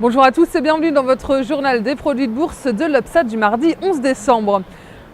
Bonjour à tous et bienvenue dans votre journal des produits de bourse de l'Upsat du mardi 11 décembre.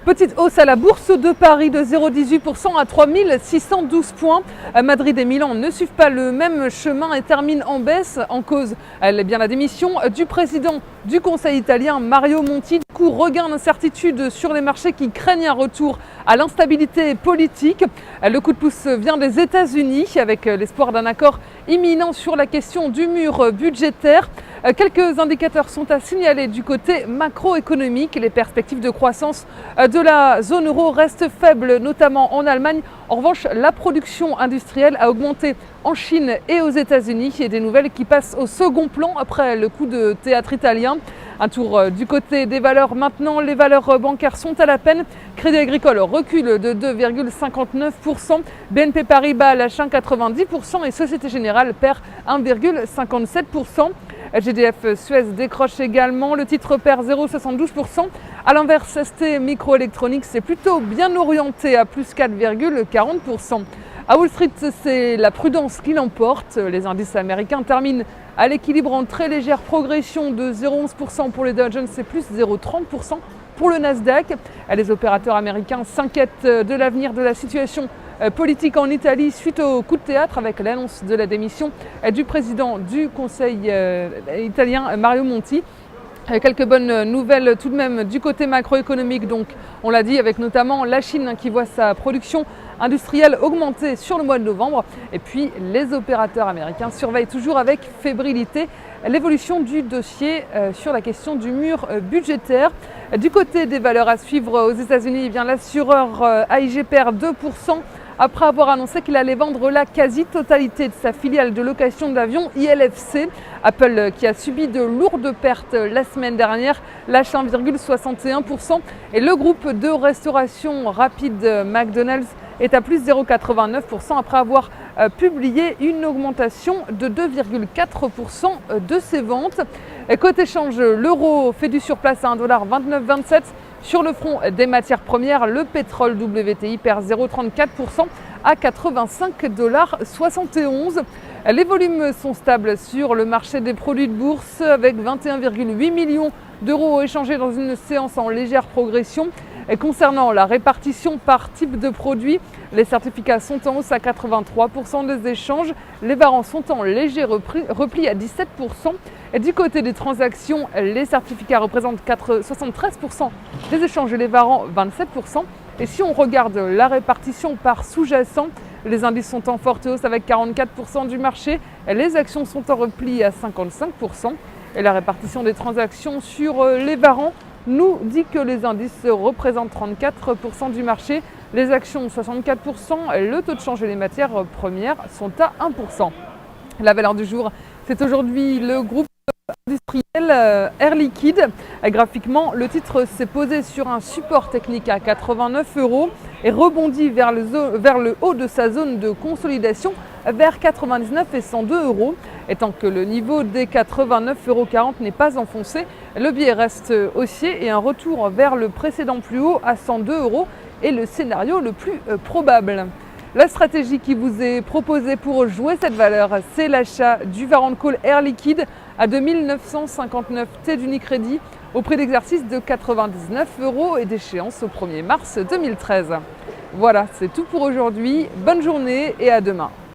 Petite hausse à la bourse de Paris de 0,18% à 3612 points. Madrid et Milan ne suivent pas le même chemin et terminent en baisse. En cause, elle est bien la démission du président du Conseil italien Mario Monti. Du coup, regain d'incertitude sur les marchés qui craignent un retour à l'instabilité politique. Le coup de pouce vient des États-Unis avec l'espoir d'un accord imminent sur la question du mur budgétaire. Quelques indicateurs sont à signaler du côté macroéconomique. Les perspectives de croissance de la zone euro restent faibles, notamment en Allemagne. En revanche, la production industrielle a augmenté en Chine et aux États-Unis. Et des nouvelles qui passent au second plan après le coup de théâtre italien. Un tour du côté des valeurs maintenant. Les valeurs bancaires sont à la peine. Crédit Agricole recule de 2,59%. BNP Paribas lâche 1,90% et Société Générale perd 1,57%. GDF Suez décroche également, le titre perd 0,72%. A l'inverse, ST Microelectronics est plutôt bien orienté à plus 4,40%. À Wall Street, c'est la prudence qui l'emporte. Les indices américains terminent à l'équilibre en très légère progression de 0,11% pour les Dow Jones et plus 0,30% pour le Nasdaq. Les opérateurs américains s'inquiètent de l'avenir de la situation politique en Italie suite au coup de théâtre avec l'annonce de la démission du président du Conseil italien Mario Monti. Quelques bonnes nouvelles tout de même du côté macroéconomique, donc on l'a dit, avec notamment la Chine qui voit sa production industrielle augmenter sur le mois de novembre. Et puis les opérateurs américains surveillent toujours avec fébrilité l'évolution du dossier sur la question du mur budgétaire. Du côté des valeurs à suivre aux États-Unis, eh bien l'assureur AIG perd 2%. Après avoir annoncé qu'il allait vendre la quasi-totalité de sa filiale de location d'avions ILFC. Apple, qui a subi de lourdes pertes la semaine dernière, lâche 1,61%. Et le groupe de restauration rapide McDonald's est à plus 0,89% après avoir publié une augmentation de 2,4% de ses ventes. Et côté change, l'euro fait du surplace à 1,2927 $. Sur le front des matières premières, le pétrole WTI perd 0,34% à 85,71 $. Les volumes sont stables sur le marché des produits de bourse avec 21,8 millions d'euros échangés dans une séance en légère progression. Et concernant la répartition par type de produit, les certificats sont en hausse à 83% des échanges, les varants sont en léger repli à 17%. Et du côté des transactions, les certificats représentent 73% des échanges et les varants 27%. Et si on regarde la répartition par sous-jacent, les indices sont en forte hausse avec 44% du marché, les actions sont en repli à 55%. Et la répartition des transactions sur les varants nous dit que les indices représentent 34% du marché, les actions 64%, le taux de change et les matières premières sont à 1%. La valeur du jour, c'est aujourd'hui le groupe industriel Air Liquide. Graphiquement, le titre s'est posé sur un support technique à 89 € et rebondit vers le haut de sa zone de consolidation vers 99 et 102 €. Et tant que le niveau des 89,40 € n'est pas enfoncé, le biais reste haussier et un retour vers le précédent plus haut à 102 € est le scénario le plus probable. La stratégie qui vous est proposée pour jouer cette valeur, c'est l'achat du Warrant Call Air Liquide à 2959 T d'Unicredit au prix d'exercice de 99 € et d'échéance au 1er mars 2013. Voilà, c'est tout pour aujourd'hui. Bonne journée et à demain.